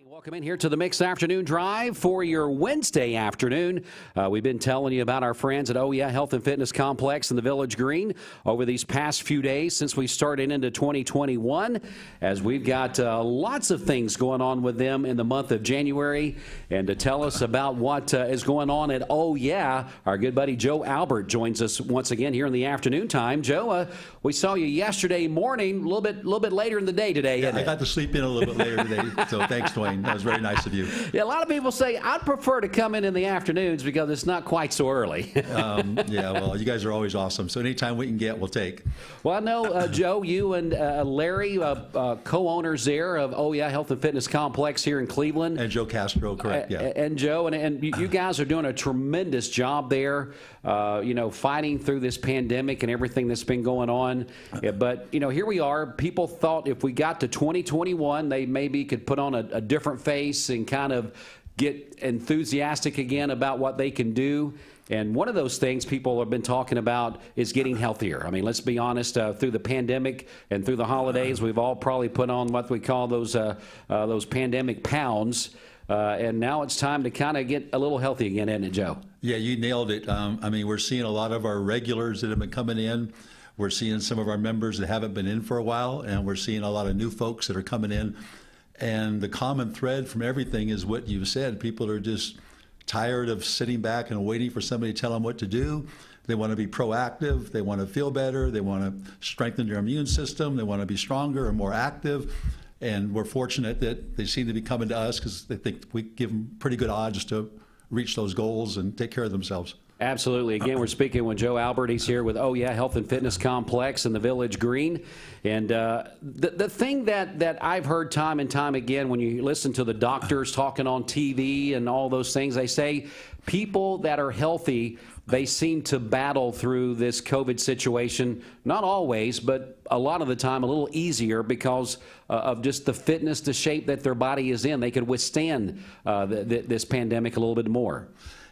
Welcome in here to the Mix Afternoon Drive for your Wednesday afternoon. We've been telling you about our friends at Ohh Yeah Health and Fitness Complex in the Village Green over these past few days since we started into 2021, as we've got lots of things going on with them in the month of January. And to tell us about what is going on at Ohh Yeah, our good buddy Joe Albert joins us once again here in the afternoon time. Joe, we saw you yesterday morning, a little bit later in the day today. Yeah, I got to sleep in a little bit later today, so thanks, Dwayne. That was very nice of you. Yeah, a lot of people say, I'd prefer to come in the afternoons because it's not quite so early. Yeah, well, you guys are always awesome, so anytime we can get, we'll take. Well, I know, Joe, you and Larry, co-owners there of Ohh Yeah Health and Fitness Complex here in Cleveland. And Joe Castro, correct, yeah. And Joe, and you guys are doing a tremendous job there, fighting through this pandemic and everything that's been going on. Yeah, but, here we are. People thought if we got to 2021, they maybe could put on a different face and kind of get enthusiastic again about what they can do. And one of those things people have been talking about is getting healthier. I mean, let's be honest, through the pandemic and through the holidays, we've all probably put on what we call those pandemic pounds. And now it's time to kind of get a little healthy again, isn't it, Joe? Yeah, you nailed it. I mean, we're seeing a lot of our regulars that have been coming in. We're seeing some of our members that haven't been in for a while, and we're seeing a lot of new folks that are coming in. And the common thread from everything is what you said. People are just tired of sitting back and waiting for somebody to tell them what to do. They want to be proactive. They want to feel better. They want to strengthen their immune system. They want to be stronger and more active. And we're fortunate that they seem to be coming to us because they think we give them pretty good odds to reach those goals and take care of themselves. Absolutely. Again, we're speaking with Joe Albert. He's here with Ohh Yeah Health and Fitness Complex in the Village Green. And the thing that I've heard time and time again when you listen to the doctors talking on TV and all those things, they say people that are healthy, they seem to battle through this COVID situation, not always, but a lot of the time a little easier because of just the fitness, the shape that their body is in. They could withstand this pandemic a little bit more.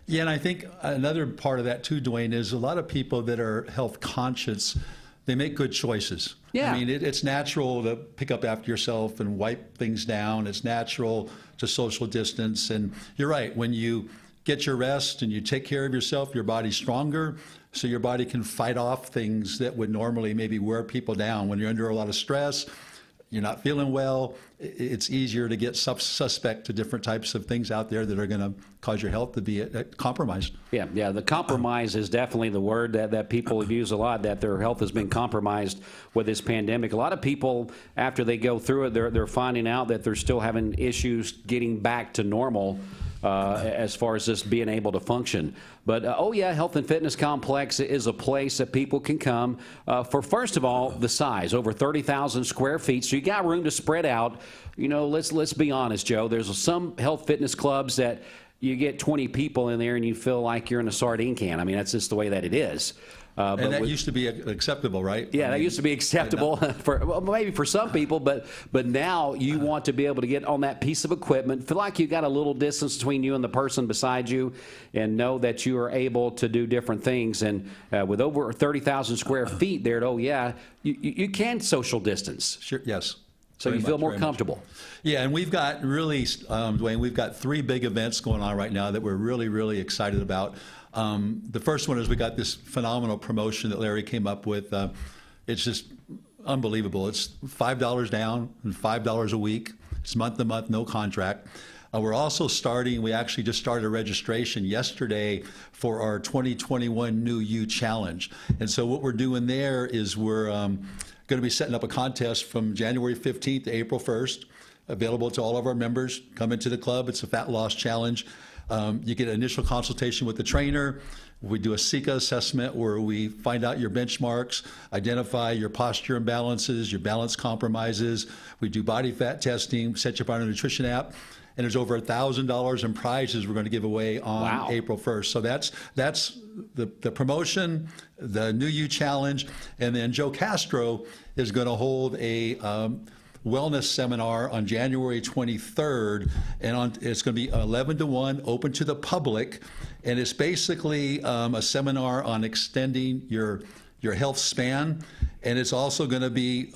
Yeah, and I think another part of that too, Dwayne, is a lot of people that are health conscious, they make good choices. Yeah. I mean, it's natural to pick up after yourself and wipe things down. It's natural to social distance. And you're right, when you get your rest and you take care of yourself, your body's stronger, so your body can fight off things that would normally maybe wear people down. When you're under a lot of stress, you're not feeling well, it's easier to get suspect to different types of things out there that are going to cause your health to be compromised. Yeah, the compromise is definitely the word that people use a lot, that their health has been compromised with this pandemic. A lot of people, after they go through it, they're finding out that they're still having issues getting back to normal. As far as just being able to function. But Ohh Yeah Health and Fitness Complex is a place that people can come for, first of all, the size, over 30,000 square feet. So you got room to spread out. Let's be honest, Joe. There's some health fitness clubs that you get 20 people in there and you feel like you're in a sardine can. I mean, that's just the way that it is. And that used to be acceptable, right? Yeah, that used to be acceptable maybe for some people, but now you want to be able to get on that piece of equipment, feel like you got a little distance between you and the person beside you, and know that you are able to do different things. And with over 30,000 square feet there at Ohh Yeah, you can social distance. Sure. Yes. So you feel more comfortable. Yeah, and we've got really, Dwayne, we've got 3 big events going on right now that we're really, really excited about. The first one is we got this phenomenal promotion that Larry came up with. It's just unbelievable. It's $5 down and $5 a week. It's month to month, no contract. We're also starting, we actually just started a registration yesterday for our 2021 New You Challenge. And so what we're doing there is we're going to be setting up a contest from January 15th to April 1st, available to all of our members. Come into the club. It's a fat loss challenge. You get an initial consultation with the trainer. We do a SICA assessment where we find out your benchmarks, identify your posture imbalances, your balance compromises. We do body fat testing, set you up on a nutrition app, and there's over $1,000 in prizes we're going to give away on April 1st. So that's the promotion, the New You Challenge, and then Joe Castro is going to hold a wellness seminar on January 23rd, and it's going to be 11 to 1, open to the public, and it's basically a seminar on extending your your health span, and it's also going to be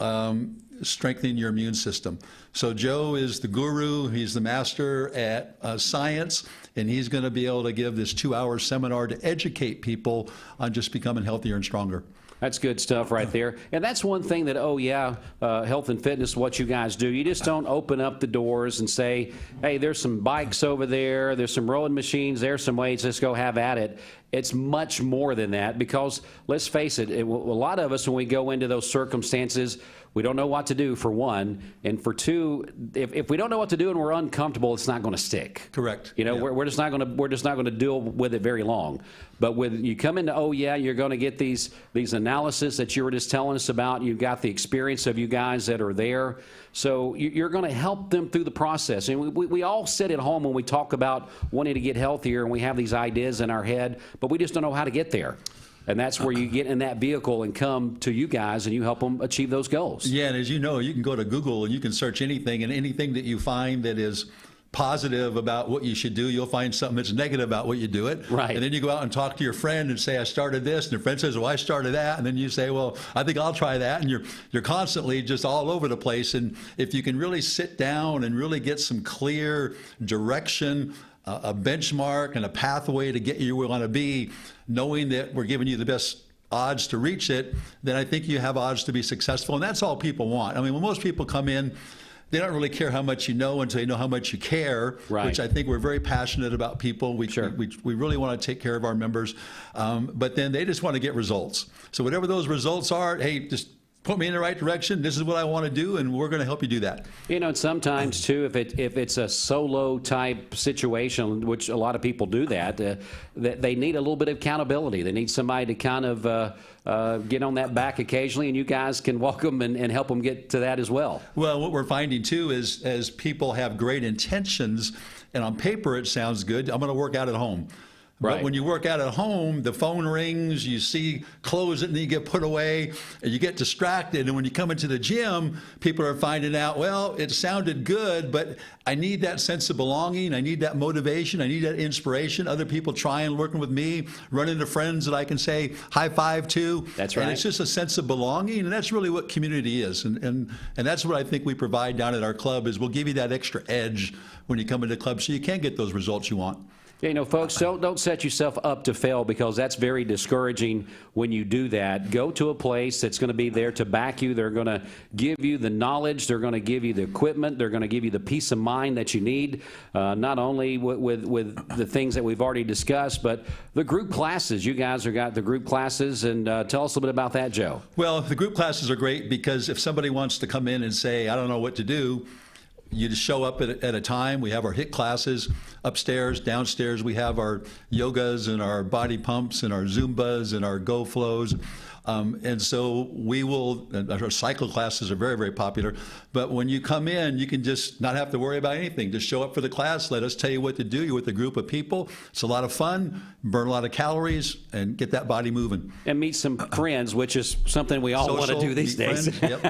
strengthening your immune system. So Joe is the guru, he's the master at science, and he's going to be able to give this 2-hour seminar to educate people on just becoming healthier and stronger. That's good stuff right there. And that's one thing that, oh yeah, health and fitness, what you guys do. You just don't open up the doors and say, hey, there's some bikes over there, there's some rowing machines, there's some weights, let's go have at it. It's much more than that, because let's face it, a lot of us, when we go into those circumstances, we don't know what to do, for one, and for two, if we don't know what to do and we're uncomfortable, it's not going to stick. Correct. You know, Yeah. we're just not going to deal with it very long. But when you come into Oh Yeah, you're going to get these analysis that you were just telling us about. You've got the experience of you guys that are there, so you're going to help them through the process. And we all sit at home when we talk about wanting to get healthier, and we have these ideas in our head, but we just don't know how to get there. And that's where you get in that vehicle and come to you guys, and you help them achieve those goals. Yeah, and as you know, you can go to Google and you can search anything, and anything that you find that is positive about what you should do, you'll find something that's negative about what you do it. Right. And then you go out and talk to your friend and say, I started this, and your friend says, well, I started that. And then you say, well, I think I'll try that. And you're constantly just all over the place. And if you can really sit down and really get some clear direction, a benchmark and a pathway to get you where you want to be, knowing that we're giving you the best odds to reach it, then I think you have odds to be successful. And that's all people want. I mean, when most people come in, they don't really care how much you know until they know how much you care, right. Which I think we're very passionate about people. We really want to take care of our members. But then they just want to get results. So whatever those results are, hey, just put me in the right direction. This is what I want to do, and we're going to help you do that. You know, and sometimes too, if it's a solo type situation, which a lot of people do that they need a little bit of accountability. They need somebody to kind of get on that back occasionally, and you guys can walk them and help them get to that as well. Well, what we're finding too is, as people have great intentions, and on paper it sounds good, I'm going to work out at home. Right. But when you work out at home, the phone rings, you see clothes that need to get put away, and you get distracted. And when you come into the gym, people are finding out, well, it sounded good, but I need that sense of belonging. I need that motivation. I need that inspiration. Other people trying, working with me, run into friends that I can say high five to. That's right. And it's just a sense of belonging, and that's really what community is. And that's what I think we provide down at our club, is we'll give you that extra edge when you come into the club so you can get those results you want. You know, folks, don't set yourself up to fail, because that's very discouraging when you do that. Go to a place that's going to be there to back you. They're going to give you the knowledge. They're going to give you the equipment. They're going to give you the peace of mind that you need, not only with the things that we've already discussed, but the group classes. You guys have got the group classes, and tell us a little bit about that, Joe. Well, the group classes are great, because if somebody wants to come in and say, I don't know what to do, you just show up at a time. We have our HIIT classes upstairs, downstairs. We have our yogas and our body pumps and our Zumbas and our Go Flows. And so we will, our cycle classes are very, very popular. But when you come in, you can just not have to worry about anything. Just show up for the class. Let us tell you what to do. You're with a group of people. It's a lot of fun, burn a lot of calories, and get that body moving. And meet some friends, which is something we all want to do these days. Yep.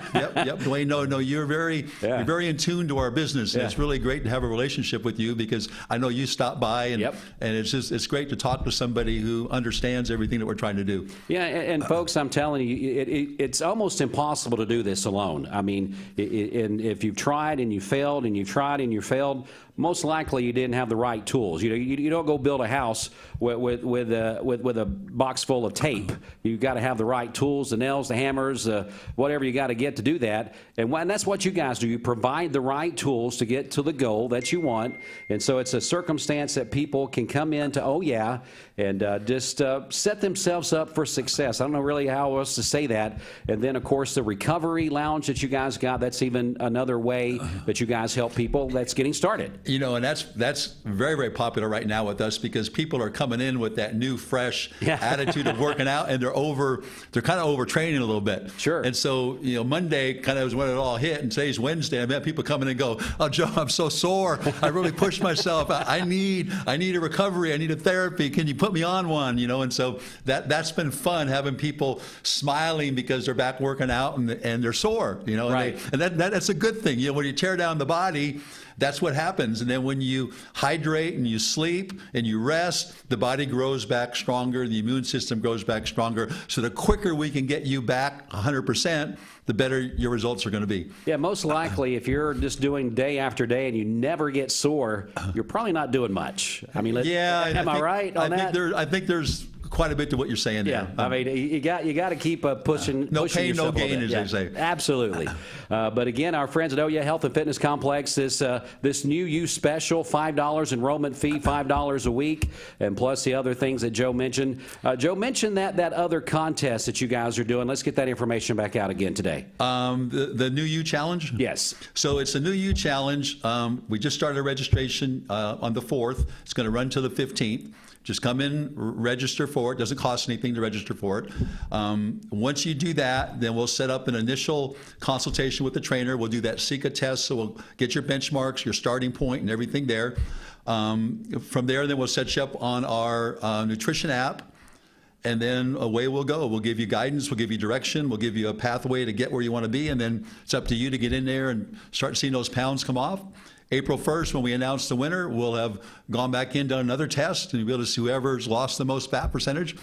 Dwayne, no, you're very in tune to our business. Yeah. It's really great to have a relationship with you, because I know you stop by, and it's great to talk to somebody who understands everything that we're trying to do. Yeah, and folks, I'm telling you, it's almost impossible to do this alone. I mean, and if you've tried and you failed, and you've tried and you failed, most likely you didn't have the right tools. You know, you don't go build a house with a box full of tape. You've got to have the right tools, the nails, the hammers, whatever you got to get to do that. And that's what you guys do. You provide the right tools to get to the goal that you want. And so it's a circumstance that people can come into Oh Yeah and just set themselves up for success. I don't know really how else to say that. And then, of course, the recovery lounge that you guys got, that's even another way that you guys help people that's getting started. You know, and that's very, very popular right now with us, because people are coming in with that new, fresh attitude of working out, and they're kind of overtraining a little bit. Sure. And so, you know, Monday kind of was when it all hit, and today's Wednesday. I've had people come in and go, "Oh, Joe, I'm so sore. I really pushed myself. I need a recovery. I need a therapy. Can you put me on one?" You know, and so that's been fun, having people people smiling because they're back working out and they're sore, you know, Right. and that's a good thing. You know, when you tear down the body, that's what happens. And then when you hydrate and you sleep and you rest, the body grows back stronger, the immune system grows back stronger. So the quicker we can get you back 100%, the better your results are going to be. Yeah, most likely, if you're just doing day after day and you never get sore, you're probably not doing much. I mean, am I right on that? I think there's quite a bit to what you're saying there. Yeah, I mean, you got to keep pushing. No pushing pain, no yourself a little gain, bit. as they say. Absolutely. But again, our friends at Ohh Yeah Health and Fitness Complex, this new youth special, $5 enrollment fee, $5 a week, and plus the other things that Joe mentioned. Joe mentioned that other contest that you guys are doing. Let's get that information back out again today. The New You Challenge? Yes. So it's a New You Challenge. We just started registration on the 4th. It's going to run till the 15th. Just come in, register for it. Doesn't cost anything to register for it. Once you do that, then we'll set up an initial consultation with the trainer. We'll do that SICA test, so we'll get your benchmarks, your starting point, and everything there. From there, then we'll set you up on our nutrition app, and then away we'll go. We'll give you guidance, we'll give you direction, we'll give you a pathway to get where you want to be, and then it's up to you to get in there and start seeing those pounds come off. April 1st, when we announce the winner, we'll have gone back in, done another test, and you'll be able to see whoever's lost the most fat percentage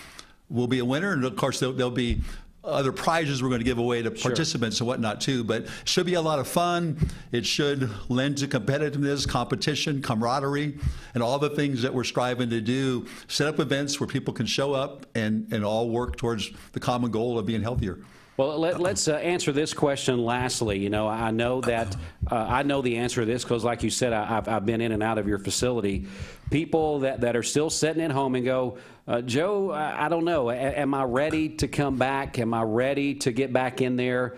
will be a winner. And of course, there'll be other prizes we're going to give away to participants and whatnot too. But it should be a lot of fun. It should lend to competitiveness, competition, camaraderie, and all the things that we're striving to do. Set up events where people can show up and all work towards the common goal of being healthier. Well, let's answer this question lastly. You know, I know that I know the answer to this because, like you said, I've been in and out of your facility. People that are still sitting at home and go, Joe, I don't know. Am I ready to come back? Am I ready to get back in there?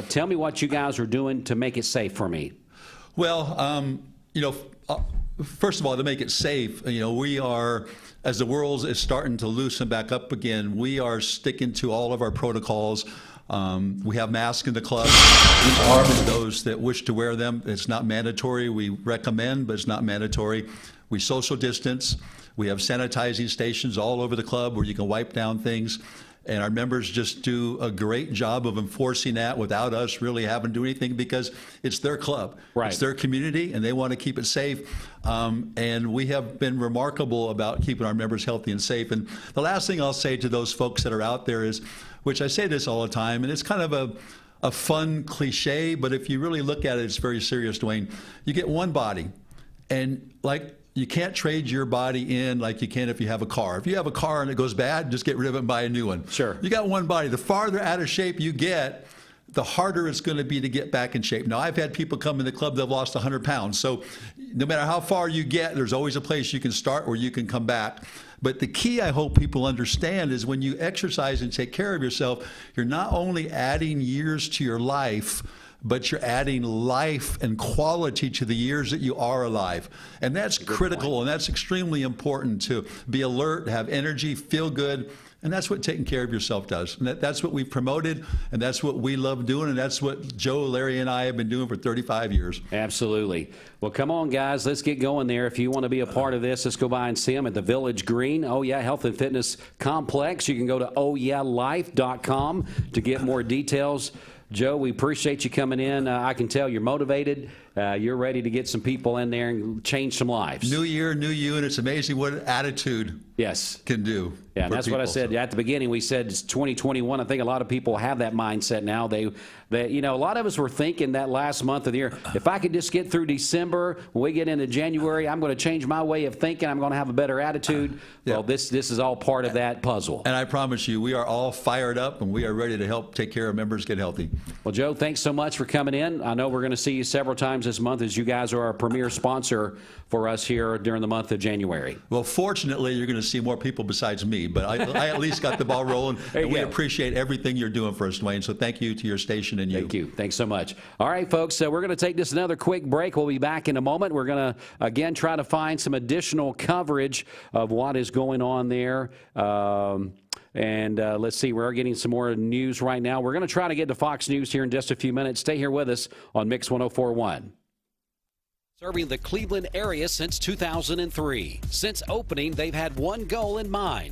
Tell me what you guys are doing to make it safe for me. Well, you know, first of all, to make it safe, you know, we are, as the world is starting to loosen back up again, we are sticking to all of our protocols. We have masks in the club. Each arm is those that wish to wear them. It's not mandatory. We recommend, but it's not mandatory. We social distance. We have sanitizing stations all over the club where you can wipe down things. And our members just do a great job of enforcing that without us really having to do anything because it's their club. Right. It's their community, and they want to keep it safe. And we have been remarkable about keeping our members healthy and safe. And the last thing I'll say to those folks that are out there is, which I say this all the time, and it's kind of a fun cliche, but if you really look at it, it's very serious, Dwayne. You get one body, and like, you can't trade your body in like you can if you have a car. If you have a car and it goes bad, just get rid of it and buy a new one. Sure. You got one body. The farther out of shape you get, the harder it's going to be to get back in shape. Now, I've had people come in the club that have lost 100 pounds. So no matter how far you get, there's always a place you can start where you can come back. But the key I hope people understand is when you exercise and take care of yourself, you're not only adding years to your life, but you're adding life and quality to the years that you are alive. And that's critical, and that's extremely important to be alert, have energy, feel good. And that's what taking care of yourself does. And that's what we've promoted, and that's what we love doing, and that's what Joe, Larry, and I have been doing for 35 years. Absolutely. Well, come on, guys. Let's get going there. If you want to be a part of this, let's go by and see them at the Village Green, Ohh Yeah Health and Fitness Complex. You can go to ohhyeahlife.com to get more details. Joe, we appreciate you coming in. I can tell you're motivated. You're ready to get some people in there and change some lives. New year, new you, and it's amazing what attitude can do. Yeah, and that's people, what I said. so. At the beginning, we said it's 2021. I think a lot of people have that mindset now. You know, a lot of us were thinking that last month of the year, if I could just get through December, when we get into January, I'm going to change my way of thinking. I'm going to have a better attitude. Yeah. Well, this is all part of that puzzle. And I promise you, we are all fired up, and we are ready to help take care of members get healthy. Well, Joe, thanks so much for coming in. I know we're going to see you several times this month as you guys are our premier sponsor for us here during the month of January. Well, fortunately, you're going to see more people besides me, but I at least got the ball rolling, and we appreciate everything you're doing for us, Dwayne. So thank you to your station and you. Thank you. Thanks so much. All right, folks, we're going to take just another quick break. We'll be back in a moment. We're going to, again, try to find some additional coverage of what is going on there. Let's see, we're getting some more news right now. We're going to try to get to Fox News here in just a few minutes. Stay here with us on Mix 104.1. Serving the Cleveland area since 2003. Since opening, they've had one goal in mind: